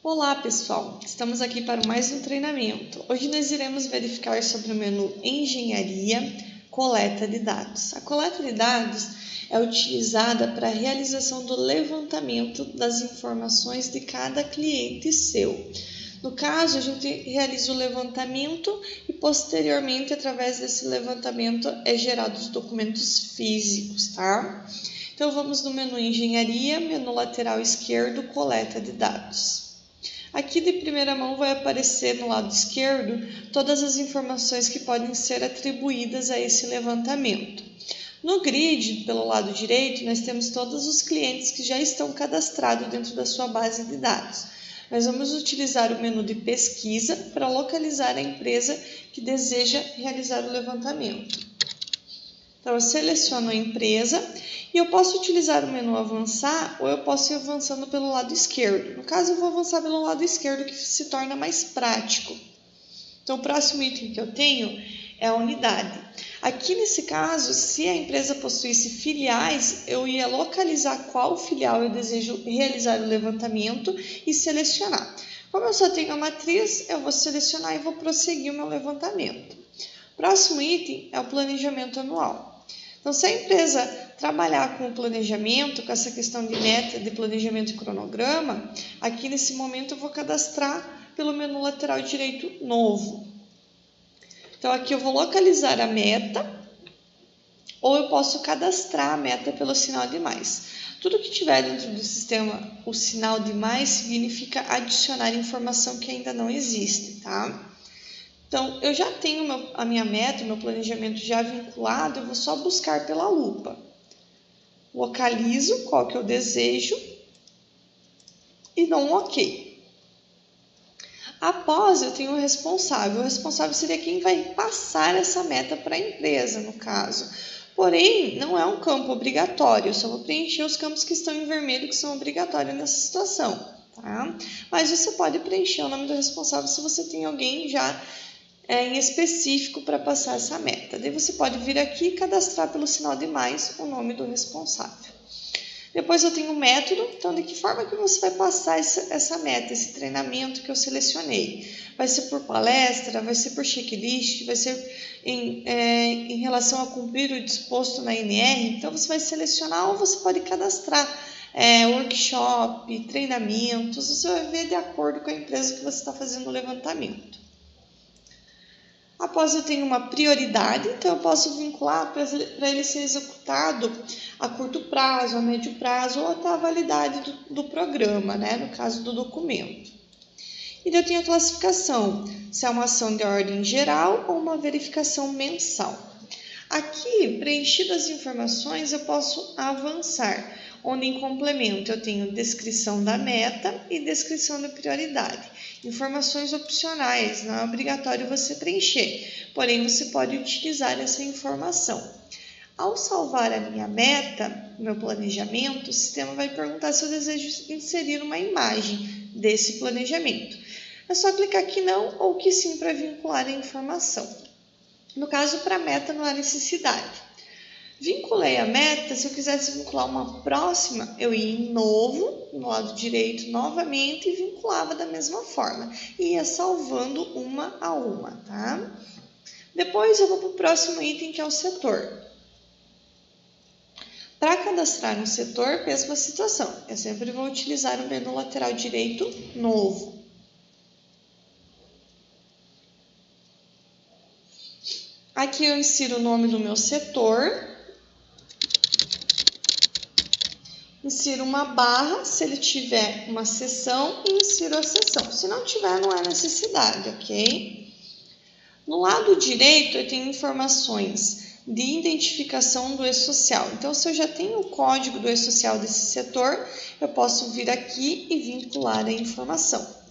Olá pessoal, estamos aqui para mais um treinamento. Hoje nós iremos verificar sobre o menu Engenharia, Coleta de Dados. A coleta de dados é utilizada para a realização do levantamento das informações de cada cliente seu. No caso, a gente realiza o levantamento e posteriormente, através desse levantamento, é gerado os documentos físicos, tá? Então vamos no menu Engenharia, menu lateral esquerdo, Coleta de Dados. Aqui de primeira mão vai aparecer no lado esquerdo todas as informações que podem ser atribuídas a esse levantamento. No grid, pelo lado direito, nós temos todos os clientes que já estão cadastrados dentro da sua base de dados. Nós vamos utilizar o menu de pesquisa para localizar a empresa que deseja realizar o levantamento. Então, eu seleciono a empresa e eu posso utilizar o menu avançar ou eu posso ir avançando pelo lado esquerdo. No caso, eu vou avançar pelo lado esquerdo, que se torna mais prático. Então, o próximo item que eu tenho é a unidade. Aqui, nesse caso, se a empresa possuísse filiais, eu ia localizar qual filial eu desejo realizar o levantamento e selecionar. Como eu só tenho a matriz, eu vou selecionar e vou prosseguir o meu levantamento. Próximo item é o planejamento anual. Então, se a empresa trabalhar com o planejamento, com essa questão de meta, de planejamento e cronograma, aqui nesse momento eu vou cadastrar pelo menu lateral direito novo. Então, aqui eu vou localizar a meta ou eu posso cadastrar a meta pelo sinal de mais. Tudo que tiver dentro do sistema, o sinal de mais, significa adicionar informação que ainda não existe, tá? Então, eu já tenho a minha meta, meu planejamento já vinculado, eu vou só buscar pela lupa. Localizo qual que eu desejo e dou um OK. Após, eu tenho o responsável. O responsável seria quem vai passar essa meta para a empresa, no caso. Porém, não é um campo obrigatório, eu só vou preencher os campos que estão em vermelho, que são obrigatórios nessa situação, tá? Mas você pode preencher o nome do responsável se você tem alguém já em específico para passar essa meta. Daí você pode vir aqui e cadastrar pelo sinal de mais o nome do responsável. Depois eu tenho o método, então de que forma que você vai passar essa meta, esse treinamento que eu selecionei. Vai ser por palestra, vai ser por checklist, vai ser em relação a cumprir o disposto na NR. Então você vai selecionar ou você pode cadastrar workshop, treinamentos, você vai ver de acordo com a empresa que você está fazendo o levantamento. Após eu tenho uma prioridade, então eu posso vincular para ele ser executado a curto prazo, a médio prazo ou até a validade do programa, né? No caso do documento. E daí eu tenho a classificação, se é uma ação de ordem geral ou uma verificação mensal. Aqui, preenchidas as informações, eu posso avançar, onde em complemento eu tenho descrição da meta e descrição da prioridade. Informações opcionais, não é obrigatório você preencher, porém você pode utilizar essa informação. Ao salvar a minha meta, meu planejamento, o sistema vai perguntar se eu desejo inserir uma imagem desse planejamento. É só clicar que não ou que sim para vincular a informação. No caso, para a meta não há necessidade. Vinculei a meta, se eu quisesse vincular uma próxima, eu ia em novo, no lado direito novamente e vinculava da mesma forma. E ia salvando uma a uma, tá? Depois eu vou para o próximo item, que é o setor. Para cadastrar um setor, mesma situação. Eu sempre vou utilizar o menu lateral direito novo. Aqui eu insiro o nome do meu setor. Insiro uma barra, se ele tiver uma seção, e insiro a seção. Se não tiver, não há necessidade, ok? No lado direito, eu tenho informações de identificação do e-social. Então, se eu já tenho o código do e-social desse setor, eu posso vir aqui e vincular a informação.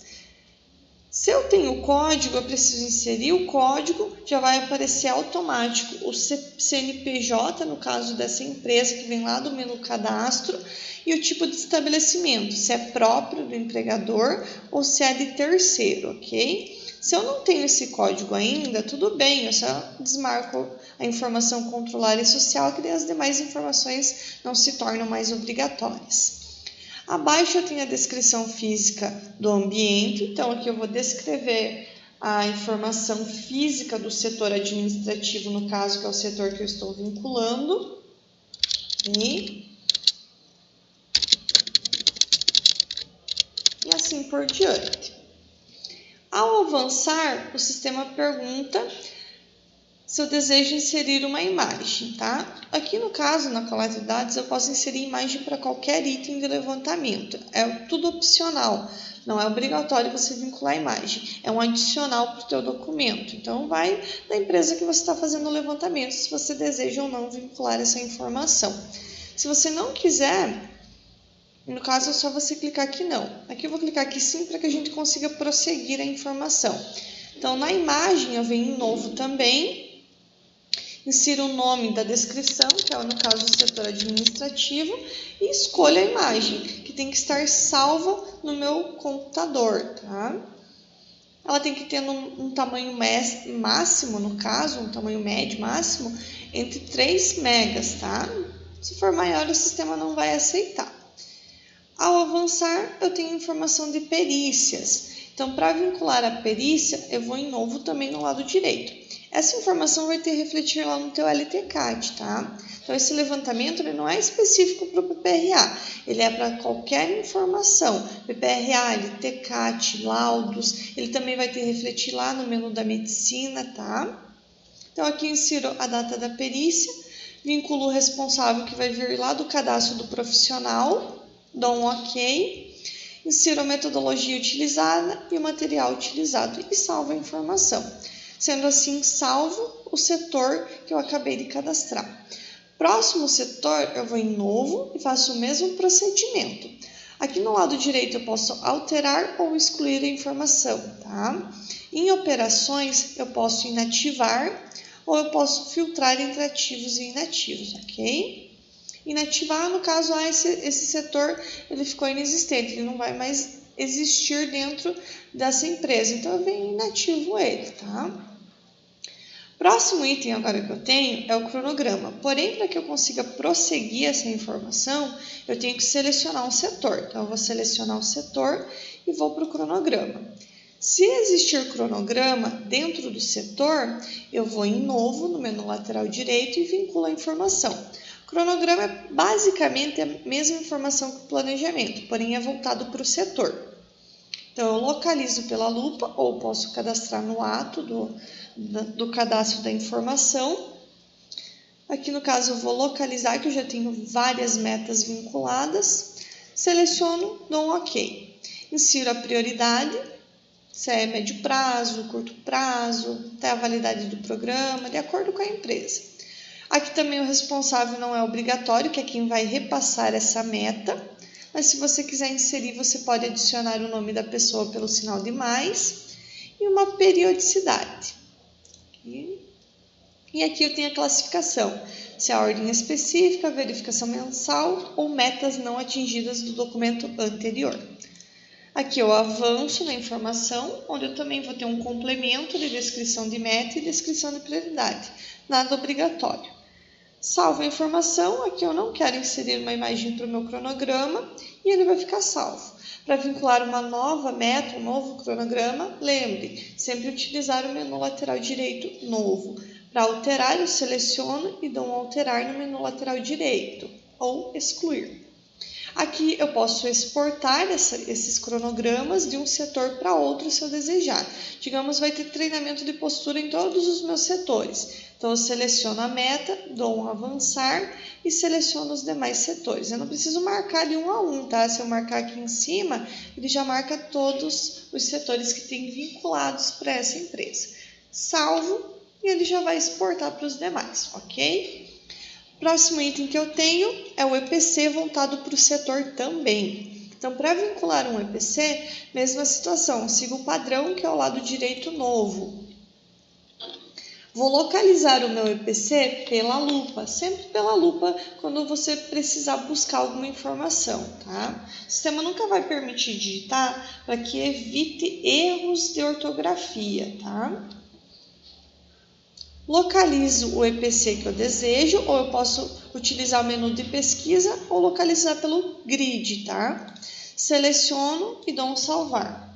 Se eu tenho o código, eu preciso inserir o código, já vai aparecer automático o CNPJ, no caso dessa empresa, que vem lá do menu cadastro, e o tipo de estabelecimento, se é próprio do empregador ou se é de terceiro, ok? Se eu não tenho esse código ainda, tudo bem, eu só desmarco a informação controlar e social, que daí as demais informações não se tornam mais obrigatórias. Abaixo eu tenho a descrição física do ambiente, então aqui eu vou descrever a informação física do setor administrativo, no caso que é o setor que eu estou vinculando. E assim por diante. Ao avançar, o sistema pergunta se eu desejo inserir uma imagem, tá? Aqui no caso, na coleta de dados, eu posso inserir imagem para qualquer item de levantamento. É tudo opcional, não é obrigatório você vincular a imagem. É um adicional para o teu documento. Então, vai da empresa que você está fazendo o levantamento, se você deseja ou não vincular essa informação. Se você não quiser, no caso é só você clicar aqui não. Aqui eu vou clicar aqui sim para que a gente consiga prosseguir a informação. Então, na imagem eu venho em novo também. Insiro o nome da descrição, que é no caso do setor administrativo, e escolho a imagem, que tem que estar salva no meu computador, tá? Ela tem que ter um tamanho máximo, no caso, um tamanho médio máximo, entre 3 megas, tá? Se for maior, o sistema não vai aceitar. Ao avançar, eu tenho informação de perícias. Então, para vincular a perícia, eu vou em novo também no lado direito. Essa informação vai ter refletir lá no teu LTCAT, tá? Então, esse levantamento ele não é específico para o PPRA, ele é para qualquer informação. PPRA, LTCAT, laudos, ele também vai ter refletir lá no menu da medicina, tá? Então, aqui insiro a data da perícia, vinculo o responsável que vai vir lá do cadastro do profissional, dou um OK, insiro a metodologia utilizada e o material utilizado e salvo a informação. Sendo assim, salvo o setor que eu acabei de cadastrar. Próximo setor, eu vou em novo e faço o mesmo procedimento. Aqui no lado direito eu posso alterar ou excluir a informação, tá? Em operações, eu posso inativar ou eu posso filtrar entre ativos e inativos, ok? Inativar, no caso, esse setor ele ficou inexistente, ele não vai mais existir dentro dessa empresa, então eu venho e inativo ele, tá? Próximo item agora que eu tenho é o cronograma, porém para que eu consiga prosseguir essa informação, eu tenho que selecionar um setor, então eu vou selecionar o setor e vou para o cronograma. Se existir cronograma dentro do setor, eu vou em novo no menu lateral direito e vinculo a informação. Cronograma é basicamente a mesma informação que o planejamento, porém é voltado para o setor. Então, eu localizo pela lupa ou posso cadastrar no ato do cadastro da informação. Aqui no caso eu vou localizar, que eu já tenho várias metas vinculadas. Seleciono, dou um OK. Insiro a prioridade, se é médio prazo, curto prazo, até a validade do programa, de acordo com a empresa. Aqui também o responsável não é obrigatório, que é quem vai repassar essa meta. Mas se você quiser inserir, você pode adicionar o nome da pessoa pelo sinal de mais e uma periodicidade. E aqui eu tenho a classificação, se é a ordem específica, verificação mensal ou metas não atingidas do documento anterior. Aqui eu avanço na informação, onde eu também vou ter um complemento de descrição de meta e descrição de prioridade, nada obrigatório. Salvo a informação, aqui eu não quero inserir uma imagem para o meu cronograma e ele vai ficar salvo. Para vincular uma nova meta, um novo cronograma, lembre, sempre utilizar o menu lateral direito novo. Para alterar, eu seleciono e dou um alterar no menu lateral direito ou excluir. Aqui eu posso exportar esses cronogramas de um setor para outro se eu desejar. Digamos, vai ter treinamento de postura em todos os meus setores. Então, eu seleciono a meta, dou um avançar e seleciono os demais setores. Eu não preciso marcar de um a um, tá? Se eu marcar aqui em cima, ele já marca todos os setores que tem vinculados para essa empresa. Salvo e ele já vai exportar para os demais, ok? Próximo item que eu tenho é o EPC voltado para o setor também. Então, para vincular um EPC, mesma situação, sigo o padrão que é o lado direito novo. Vou localizar o meu EPC pela lupa, sempre pela lupa quando você precisar buscar alguma informação, tá? O sistema nunca vai permitir digitar para que evite erros de ortografia, tá? localizo o EPC que eu desejo, ou eu posso utilizar o menu de pesquisa ou localizar pelo grid, tá? Seleciono e dou um salvar.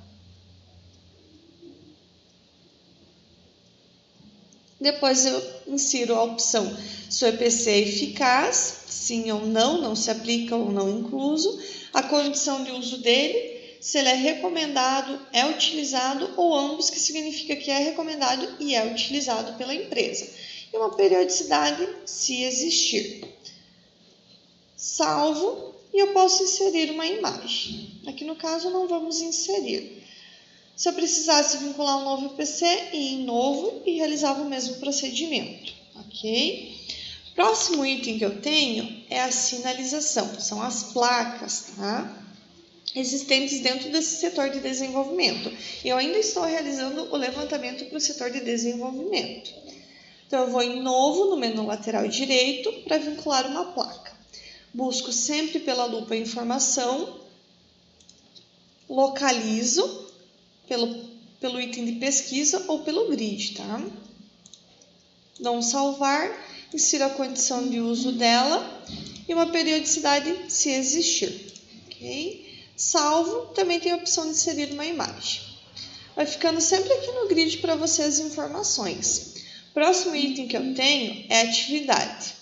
Depois eu insiro a opção se o EPC é eficaz, sim ou não, não se aplica ou não incluso, a condição de uso dele, se ele é recomendado, é utilizado ou ambos, que significa que é recomendado e é utilizado pela empresa. E uma periodicidade, se existir. Salvo e eu posso inserir uma imagem. Aqui no caso não vamos inserir. Se eu precisasse vincular um novo EPC, ia em novo e realizava o mesmo procedimento, ok? Próximo item que eu tenho é a sinalização, são as placas, tá? Existentes dentro desse setor de desenvolvimento. Eu ainda estou realizando o levantamento para o setor de desenvolvimento. Então, eu vou em novo no menu lateral direito para vincular uma placa. Busco sempre pela lupa informação, localizo pelo item de pesquisa ou pelo grid, tá? Dou um salvar, insiro a condição de uso dela e uma periodicidade se existir, ok? Salvo, também tem a opção de inserir uma imagem. Vai ficando sempre aqui no grid para você as informações. Próximo item que eu tenho é atividade.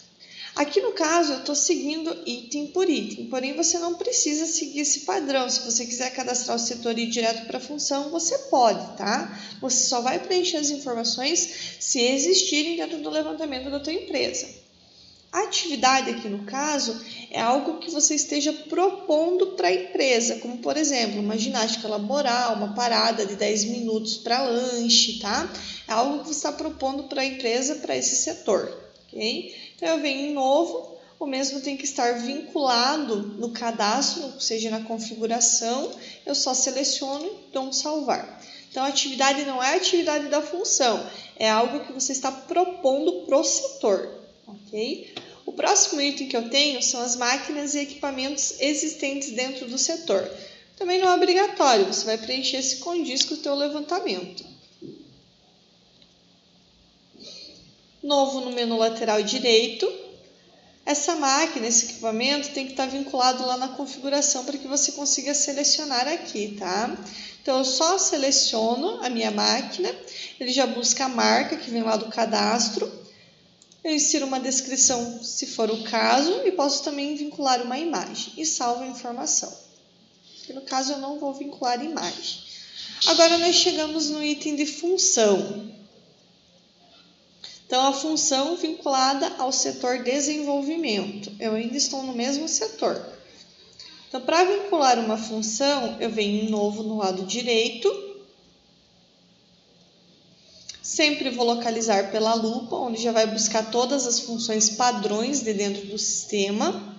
Aqui no caso eu estou seguindo item por item, porém você não precisa seguir esse padrão. Se você quiser cadastrar o setor e ir direto para a função, você pode, tá? Você só vai preencher as informações se existirem dentro do levantamento da tua empresa. A atividade aqui no caso é algo que você esteja propondo para a empresa, como por exemplo, uma ginástica laboral, uma parada de 10 minutos para lanche, tá? É algo que você está propondo para a empresa, para esse setor, ok? Então eu venho em novo, o mesmo tem que estar vinculado no cadastro, seja na configuração, eu só seleciono e dou um salvar. Então a atividade não é a atividade da função, é algo que você está propondo para o setor, ok? O próximo item que eu tenho são as máquinas e equipamentos existentes dentro do setor. Também não é obrigatório, você vai preencher se condiz com o teu levantamento. Novo no menu lateral direito. Essa máquina, esse equipamento tem que estar vinculado lá na configuração para que você consiga selecionar aqui, tá? Então eu só seleciono a minha máquina, ele já busca a marca que vem lá do cadastro. Eu insiro uma descrição, se for o caso, e posso também vincular uma imagem e salvo a informação. Aqui no caso, eu não vou vincular imagem. Agora, nós chegamos no item de função. Então, a função vinculada ao setor desenvolvimento. Eu ainda estou no mesmo setor. Então, para vincular uma função, eu venho em novo no lado direito. Sempre vou localizar pela lupa, onde já vai buscar todas as funções padrões de dentro do sistema.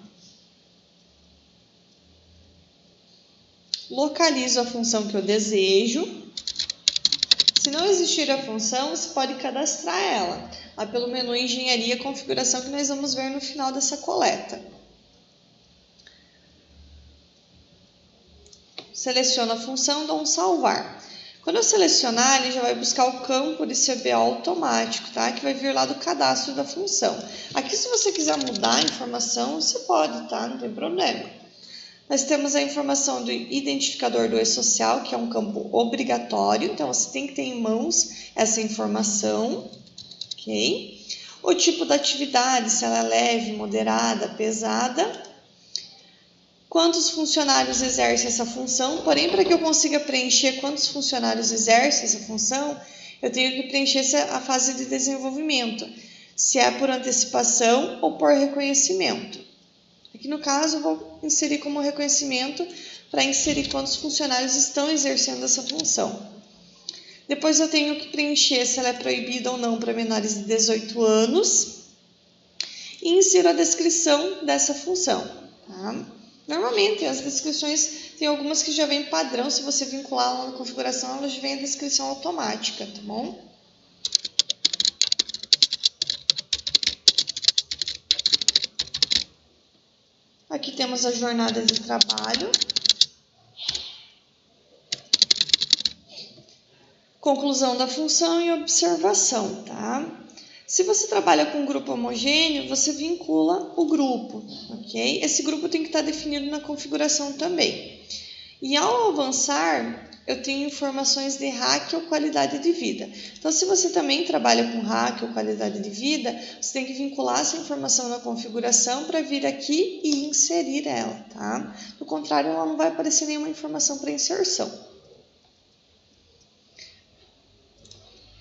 Localizo a função que eu desejo. Se não existir a função, você pode cadastrar ela, lá pelo menu Engenharia e Configuração, que nós vamos ver no final dessa coleta. Seleciono a função, dou um salvar. Quando eu selecionar, ele já vai buscar o campo de CBO automático, tá? Que vai vir lá do cadastro da função. Aqui, se você quiser mudar a informação, você pode, tá? Não tem problema. Nós temos a informação do identificador do e-social, que é um campo obrigatório. Então, você tem que ter em mãos essa informação, ok? O tipo da atividade, se ela é leve, moderada, pesada. Quantos funcionários exercem essa função, porém, para que eu consiga preencher quantos funcionários exercem essa função, eu tenho que preencher a fase de desenvolvimento, se é por antecipação ou por reconhecimento. Aqui no caso, eu vou inserir como reconhecimento para inserir quantos funcionários estão exercendo essa função. Depois eu tenho que preencher se ela é proibida ou não para menores de 18 anos e insiro a descrição dessa função, tá? Normalmente, as descrições, tem algumas que já vem padrão, se você vincular lá na configuração, elas já vem a descrição automática, tá bom? Aqui temos a jornada de trabalho. Conclusão da função e observação, tá? Se você trabalha com um grupo homogêneo, você vincula o grupo, ok? Esse grupo tem que estar definido na configuração também. E ao avançar, eu tenho informações de RAC ou qualidade de vida. Então, se você também trabalha com RAC ou qualidade de vida, você tem que vincular essa informação na configuração para vir aqui e inserir ela, tá? Do contrário, ela não vai aparecer nenhuma informação para inserção.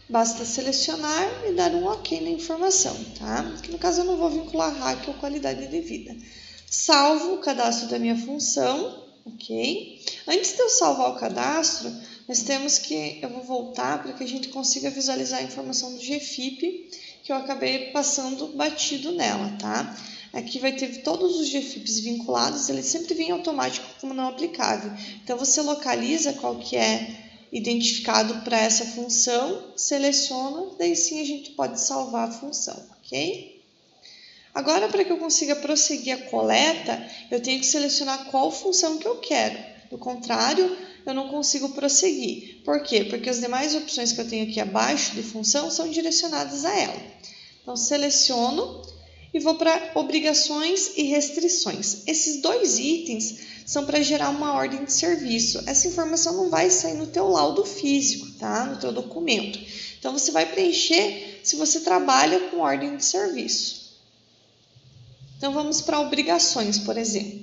Basta selecionar e dar um OK na informação, tá? Aqui no caso eu não vou vincular RAC ou qualidade de vida. Salvo o cadastro da minha função, ok? Antes de eu salvar o cadastro, eu vou voltar para que a gente consiga visualizar a informação do GFIP, que eu acabei passando batido nela, tá? Aqui vai ter todos os GFIPs vinculados, ele sempre vem automático como não aplicável. Então você localiza qual que é identificado para essa função, seleciona, daí sim a gente pode salvar a função, ok? Agora, para que eu consiga prosseguir a coleta, eu tenho que selecionar qual função que eu quero. Do contrário, eu não consigo prosseguir. Por quê? Porque as demais opções que eu tenho aqui abaixo de função são direcionadas a ela. Então, seleciono e vou para obrigações e restrições. Esses dois itens são para gerar uma ordem de serviço. Essa informação não vai sair no teu laudo físico, tá? No teu documento. Então, você vai preencher se você trabalha com ordem de serviço. Então, vamos para obrigações, por exemplo.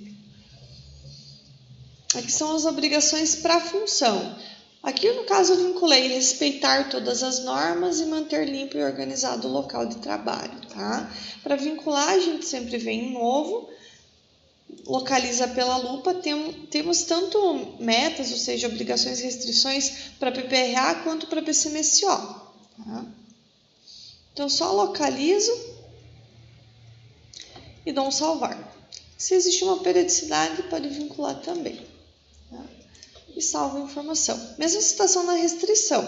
Aqui são as obrigações para a função. Aqui, no caso, eu vinculei respeitar todas as normas e manter limpo e organizado o local de trabalho, tá? Para vincular, a gente sempre vem em novo, localiza pela lupa, temos tanto metas, ou seja, obrigações e restrições para PPRA quanto para PCMSO, tá? Então, só localizo e dou um salvar. Se existe uma periodicidade, pode vincular também, tá? E salvo a informação. Mesma situação na restrição.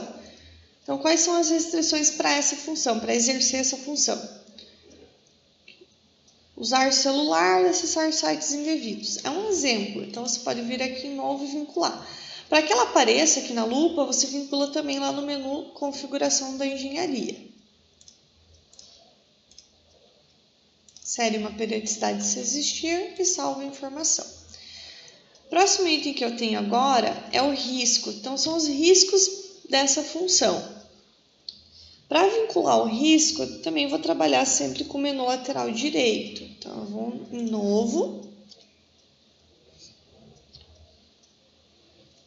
Então, quais são as restrições para essa função, para exercer essa função? Usar celular e acessar sites indevidos. É um exemplo, então você pode vir aqui em novo e vincular. Para que ela apareça aqui na lupa, você vincula também lá no menu Configuração da Engenharia. Insere uma periodicidade se existir e salva a informação. Próximo item que eu tenho agora é o risco. Então, são os riscos dessa função. Para vincular o risco, eu também vou trabalhar sempre com o menu lateral direito. Então, eu vou em novo.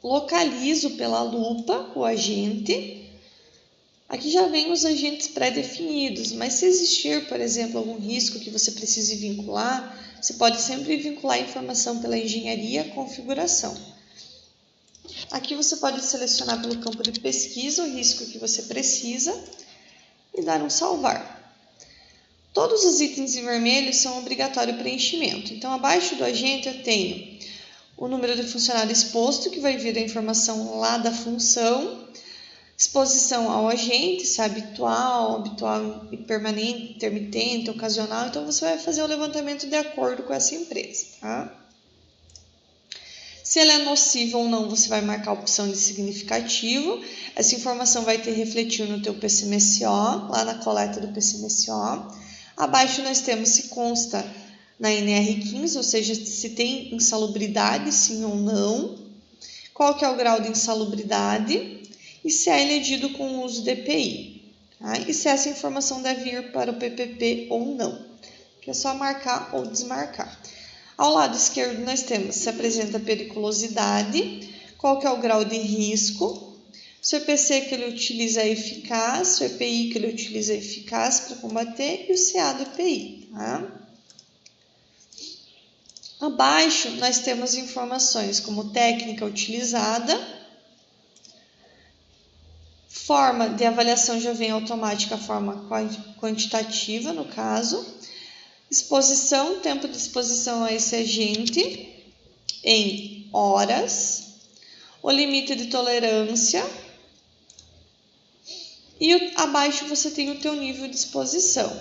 Localizo pela lupa o agente. Aqui já vem os agentes pré-definidos, mas se existir, por exemplo, algum risco que você precise vincular, você pode sempre vincular a informação pela engenharia configuração. Aqui você pode selecionar pelo campo de pesquisa o risco que você precisa e dar um salvar. Todos os itens em vermelho são obrigatório preenchimento. Então, abaixo do agente eu tenho o número de funcionário exposto, que vai vir a informação lá da função, exposição ao agente, se é habitual e permanente, intermitente, ocasional. Então, você vai fazer o levantamento de acordo com essa empresa, tá? Se ele é nocivo ou não, você vai marcar a opção de significativo. Essa informação vai ter refletido no teu PCMSO, lá na coleta do PCMSO. Abaixo nós temos se consta na NR15, ou seja, se tem insalubridade, sim ou não. Qual que é o grau de insalubridade e se é elegido com o uso de EPI. Tá? E se essa informação deve ir para o PPP ou não. Que é só marcar ou desmarcar. Ao lado esquerdo nós temos se apresenta periculosidade, qual que é o grau de risco, se o EPC que ele utiliza é eficaz, se o EPI que ele utiliza é eficaz para combater e o CA do EPI. Tá? Abaixo nós temos informações como técnica utilizada, forma de avaliação já vem automática, a forma quantitativa no caso. Exposição, tempo de exposição a esse agente em horas, o limite de tolerância e abaixo você tem o teu nível de exposição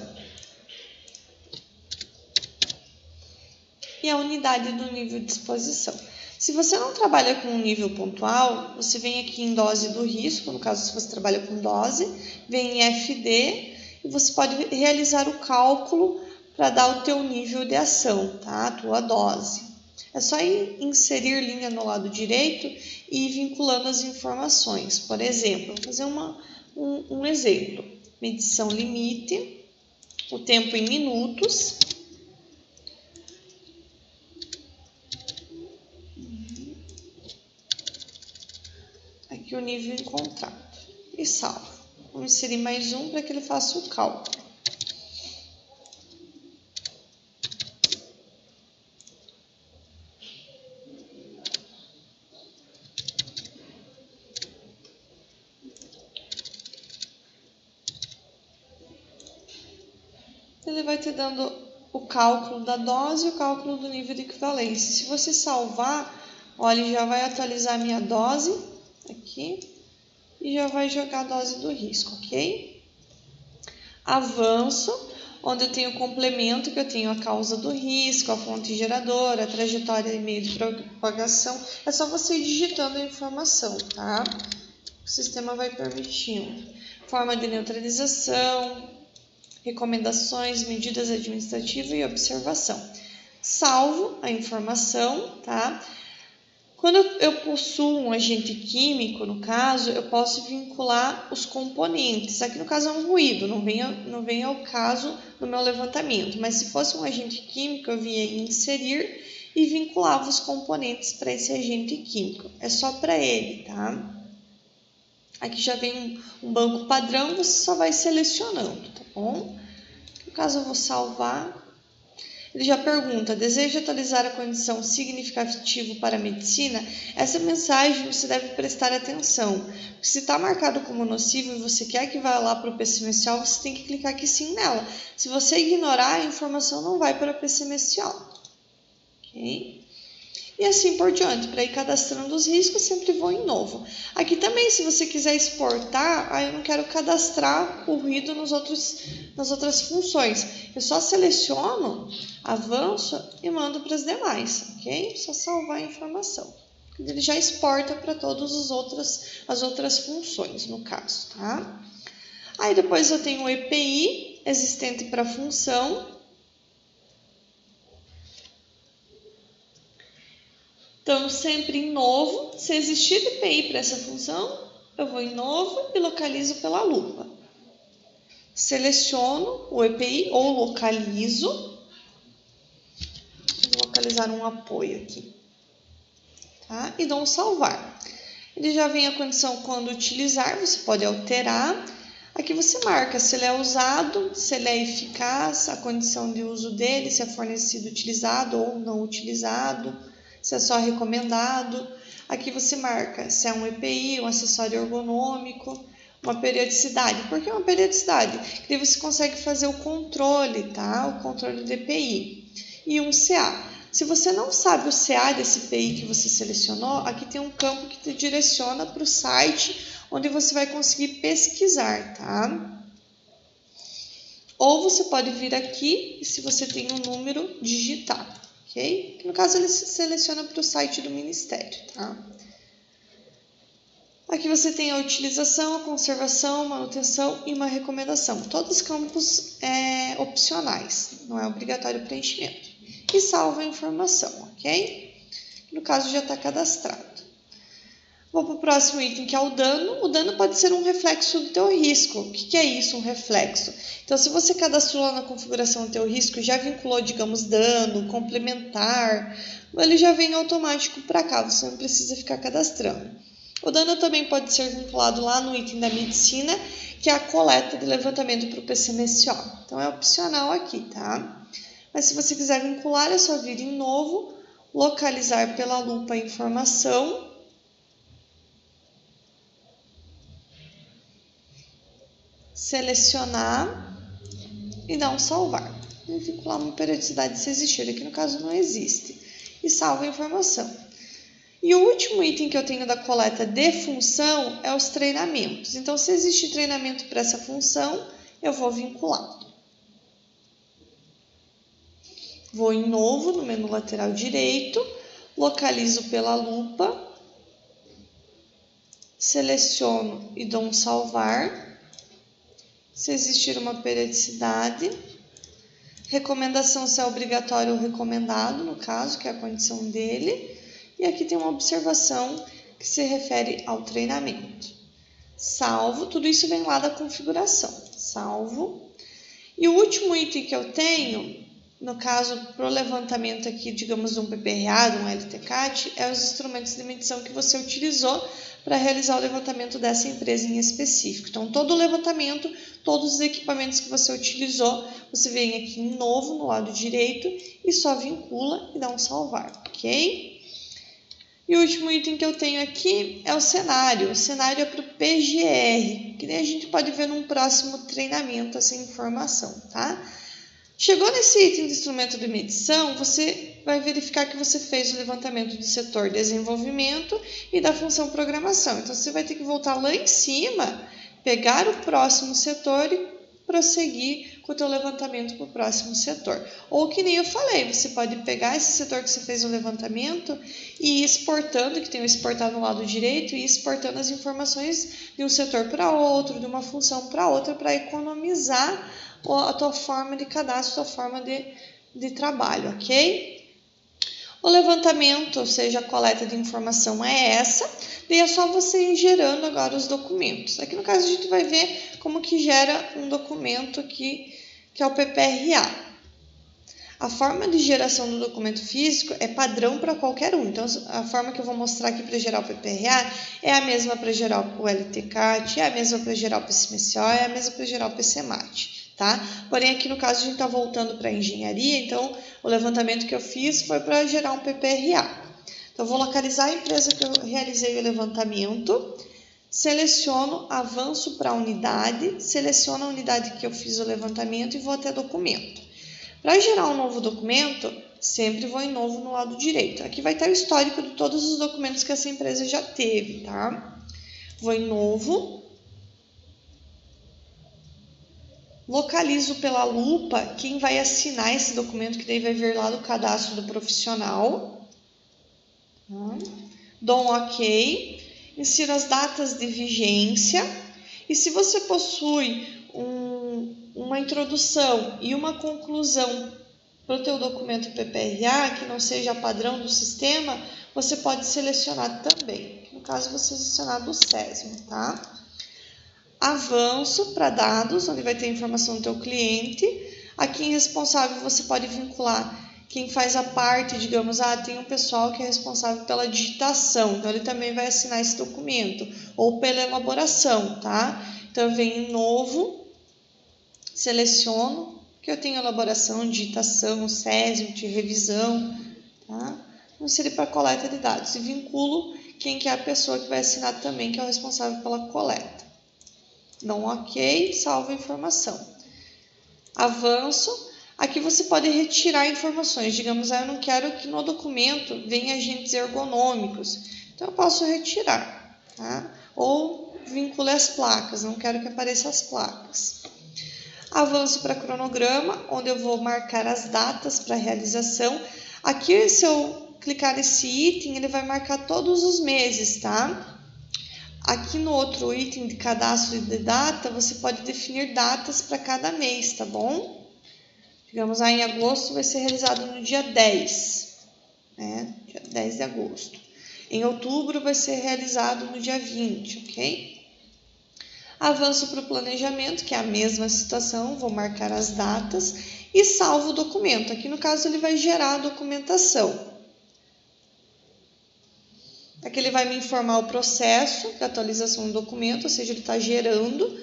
e a unidade do nível de exposição. Se você não trabalha com um nível pontual, você vem aqui em dose do risco, no caso se você trabalha com dose, vem em FD e você pode realizar o cálculo para dar o teu nível de ação, tá? A tua dose. É só inserir linha no lado direito e ir vinculando as informações. Por exemplo, vou fazer um exemplo. Medição limite, o tempo em minutos. Aqui o nível encontrado. E salvo. Vamos inserir mais um para que ele faça o cálculo. Ele vai te dando o cálculo da dose e o cálculo do nível de equivalência. Se você salvar, olha, ele já vai atualizar a minha dose aqui e já vai jogar a dose do risco, ok? Avanço, onde eu tenho o complemento, que eu tenho a causa do risco, a fonte geradora, a trajetória e meio de propagação. É só você ir digitando a informação, tá? O sistema vai permitindo. Forma de neutralização, recomendações, medidas administrativas e observação. Salvo a informação, tá? Quando eu possuo um agente químico, no caso, eu posso vincular os componentes. Aqui no caso é um ruído, não vem ao caso do meu levantamento. Mas se fosse um agente químico, eu vinha inserir e vinculava os componentes para esse agente químico. É só para ele, tá? Aqui já vem um banco padrão, você só vai selecionando, tá bom? No caso, eu vou salvar. Ele já pergunta, deseja atualizar a condição significativa para a medicina? Essa mensagem você deve prestar atenção. Se está marcado como nocivo e você quer que vá lá para o PCMSIAL, você tem que clicar aqui sim nela. Se você ignorar, a informação não vai para o PCMSIAL. Ok? E assim por diante, para ir cadastrando os riscos, sempre vou em novo. Aqui também, se você quiser exportar, eu não quero cadastrar o ruído nas outras funções. Eu só seleciono, avanço e mando para as demais, ok? Só salvar a informação. Ele já exporta para todas as outras funções, no caso, tá? Aí depois eu tenho o EPI existente para a função. Então, sempre em novo, se existir EPI para essa função, eu vou em novo e localizo pela lupa. Seleciono o EPI ou localizo. Vou localizar um apoio aqui. Tá? E dou um salvar. Ele já vem a condição quando utilizar, você pode alterar. Aqui você marca se ele é usado, se ele é eficaz, a condição de uso dele, se é fornecido utilizado ou não utilizado. Se é só recomendado. Aqui você marca se é um EPI, um acessório ergonômico, uma periodicidade. Por que uma periodicidade? Porque você consegue fazer o controle, tá? O controle do EPI. E um CA. Se você não sabe o CA desse EPI que você selecionou, aqui tem um campo que te direciona para o site onde você vai conseguir pesquisar, tá? Ou você pode vir aqui e se você tem um número, digitar. Okay? No caso, ele se seleciona para o site do Ministério. Tá? Aqui você tem a utilização, a conservação, manutenção e uma recomendação. Todos os campos opcionais, não é obrigatório o preenchimento. E salva a informação, ok? No caso, já está cadastrado. Vou para o próximo item, que é o dano. O dano pode ser um reflexo do teu risco. O que é isso, um reflexo? Então, se você cadastrou lá na configuração do teu risco, já vinculou, digamos, dano, complementar, ele já vem automático para cá, você não precisa ficar cadastrando. O dano também pode ser vinculado lá no item da medicina, que é a coleta de levantamento para o PCMSO. Então, é opcional aqui, tá? Mas se você quiser vincular, é só vir em novo, localizar pela lupa a informação, selecionar e dar um salvar. E vincular uma periodicidade se existir. Aqui no caso não existe. E salva a informação. E o último item que eu tenho da coleta de função é os treinamentos. Então, se existe treinamento para essa função, eu vou vincular. Vou em novo no menu lateral direito, localizo pela lupa, seleciono e dou um salvar. se existir uma periodicidade, recomendação se é obrigatório ou recomendado, no caso, que é a condição dele, e aqui tem uma observação que se refere ao treinamento. Salvo, tudo isso vem lá da configuração, salvo. E o último item que eu tenho, no caso, para o levantamento aqui, digamos, de um PPRA, de um LTCAT, é os instrumentos de medição que você utilizou para realizar o levantamento dessa empresa em específico. Então, todo o levantamento, todos os equipamentos que você utilizou, você vem aqui em novo, no lado direito, e só vincula e dá um salvar, ok? E o último item que eu tenho aqui é o cenário. O cenário é para o PGR, que nem a gente pode ver num próximo treinamento essa informação, tá? Chegou nesse item de instrumento de medição, você vai verificar que você fez o levantamento do setor desenvolvimento e da função programação. Então, você vai ter que voltar lá em cima, pegar o próximo setor e prosseguir com o teu levantamento para o próximo setor. Ou que nem eu falei, você pode pegar esse setor que você fez o levantamento e ir exportando, que tem o exportar no lado direito, e ir exportando as informações de um setor para outro, de uma função para outra, para economizar a tua forma de cadastro, a tua forma de trabalho, ok? O levantamento, ou seja, a coleta de informação é essa, daí é só você ir gerando agora os documentos. Aqui no caso a gente vai ver como que gera um documento que é o PPRA. A forma de geração do documento físico é padrão para qualquer um. Então, a forma que eu vou mostrar aqui para gerar o PPRA é a mesma para gerar o LTCAT, é a mesma para gerar o PCMSO, é a mesma para gerar o PCMAT. Tá? Porém, aqui no caso a gente está voltando para a engenharia, então o levantamento que eu fiz foi para gerar um PPRA. Então, eu vou localizar a empresa que eu realizei o levantamento, seleciono avanço para a unidade, seleciono a unidade que eu fiz o levantamento e vou até documento. Para gerar um novo documento, sempre vou em novo no lado direito. Aqui vai estar o histórico de todos os documentos que essa empresa já teve, tá? Vou em novo. Localizo pela lupa quem vai assinar esse documento, que daí vai vir lá do cadastro do profissional. Dou um OK. Insiro as datas de vigência. E se você possui uma introdução e uma conclusão para o teu documento PPRA, que não seja padrão do sistema, você pode selecionar também. No caso, vou selecionar do SESM, tá? Avanço para dados, onde vai ter a informação do teu cliente. Aqui em responsável você pode vincular quem faz a parte, digamos, tem um pessoal que é responsável pela digitação, então ele também vai assinar esse documento, ou pela elaboração, tá? Então eu venho em novo, seleciono, que eu tenho elaboração, digitação, SESM, de revisão, tá? Vou inserir para coleta de dados e vinculo quem que é a pessoa que vai assinar também, que é o responsável pela coleta. Dá um OK, salvo a informação. Avanço. Aqui você pode retirar informações. Digamos, eu não quero que no documento venha agentes ergonômicos. Então, eu posso retirar. Tá? Ou vincule as placas. Não quero que apareçam as placas. Avanço para cronograma, onde eu vou marcar as datas para realização. Aqui, se eu clicar nesse item, ele vai marcar todos os meses, tá? Aqui no outro item de cadastro de data, você pode definir datas para cada mês, tá bom? Digamos, em agosto vai ser realizado no dia 10, né? Dia 10 de agosto. Em outubro vai ser realizado no dia 20, ok? Avanço para o planejamento, que é a mesma situação, vou marcar as datas e salvo o documento. Aqui no caso ele vai gerar a documentação. Aqui ele vai me informar o processo de atualização do documento, ou seja, ele está gerando.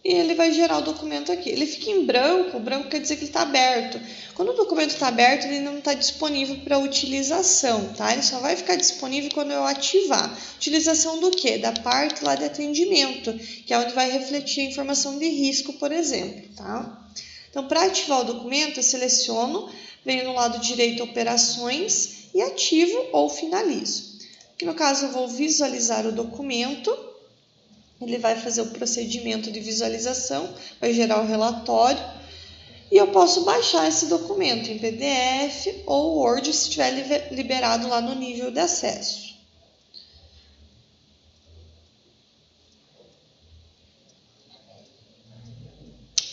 E ele vai gerar o documento aqui. Ele fica em branco, o branco quer dizer que ele está aberto. Quando o documento está aberto, ele não está disponível para utilização, tá? Ele só vai ficar disponível quando eu ativar. Utilização do quê? Da parte lá de atendimento, que é onde vai refletir a informação de risco, por exemplo, tá? Então, para ativar o documento, eu seleciono, venho no lado direito operações e ativo ou finalizo. Aqui no caso eu vou visualizar o documento, ele vai fazer o procedimento de visualização, vai gerar o relatório e eu posso baixar esse documento em PDF ou Word se estiver liberado lá no nível de acesso.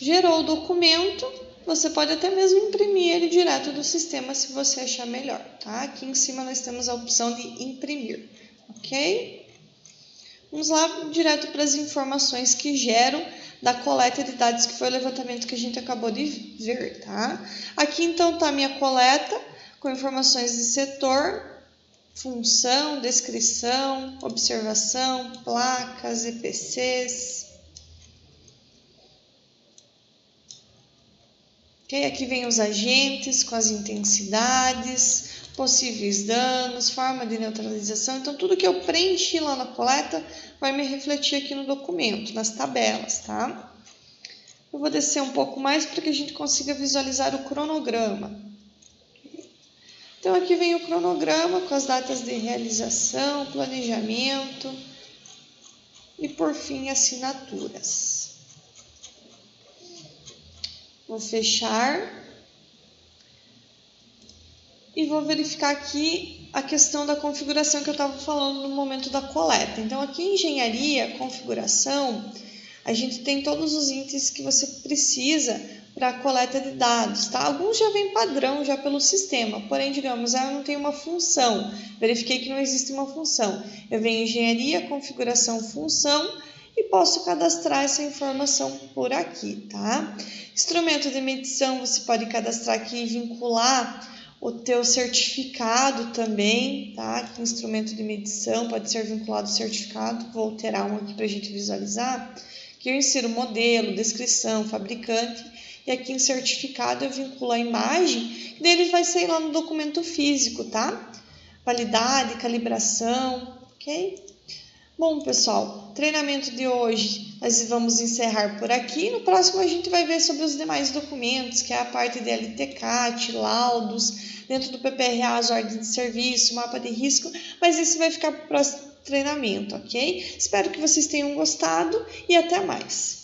Gerou o documento, você pode até mesmo imprimir ele direto do sistema se você achar melhor, tá? Aqui em cima nós temos a opção de imprimir, ok? Vamos lá direto para as informações que geram da coleta de dados, que foi o levantamento que a gente acabou de ver, tá? Aqui então está a minha coleta com informações de setor, função, descrição, observação, placas, EPCs. Okay? Aqui vem os agentes com as intensidades, possíveis danos, forma de neutralização. Então, tudo que eu preenchi lá na coleta vai me refletir aqui no documento, nas tabelas, tá? Eu vou descer um pouco mais para que a gente consiga visualizar o cronograma. Então, aqui vem o cronograma com as datas de realização, planejamento e, por fim, assinaturas. Vou fechar e vou verificar aqui a questão da configuração que eu estava falando no momento da coleta. Então, aqui em engenharia, configuração, a gente tem todos os itens que você precisa para a coleta de dados, tá? Alguns já vem padrão já pelo sistema, porém, digamos, eu não tenho uma função, verifiquei que não existe uma função. Eu venho em engenharia, configuração, função e posso cadastrar essa informação por aqui, tá? Instrumento de medição, você pode cadastrar aqui e vincular o teu certificado também, tá? Aqui, instrumento de medição, pode ser vinculado ao certificado. Vou alterar um aqui para a gente visualizar. Aqui eu insiro modelo, descrição, fabricante, e aqui em certificado eu vinculo a imagem, e daí ele vai sair lá no documento físico, tá? Validade, calibração, ok? Bom, pessoal, treinamento de hoje nós vamos encerrar por aqui. No próximo a gente vai ver sobre os demais documentos, que é a parte de LTCAT, laudos, dentro do PPRA, as ordens de serviço, mapa de risco, mas esse vai ficar para o próximo treinamento, ok? Espero que vocês tenham gostado e até mais.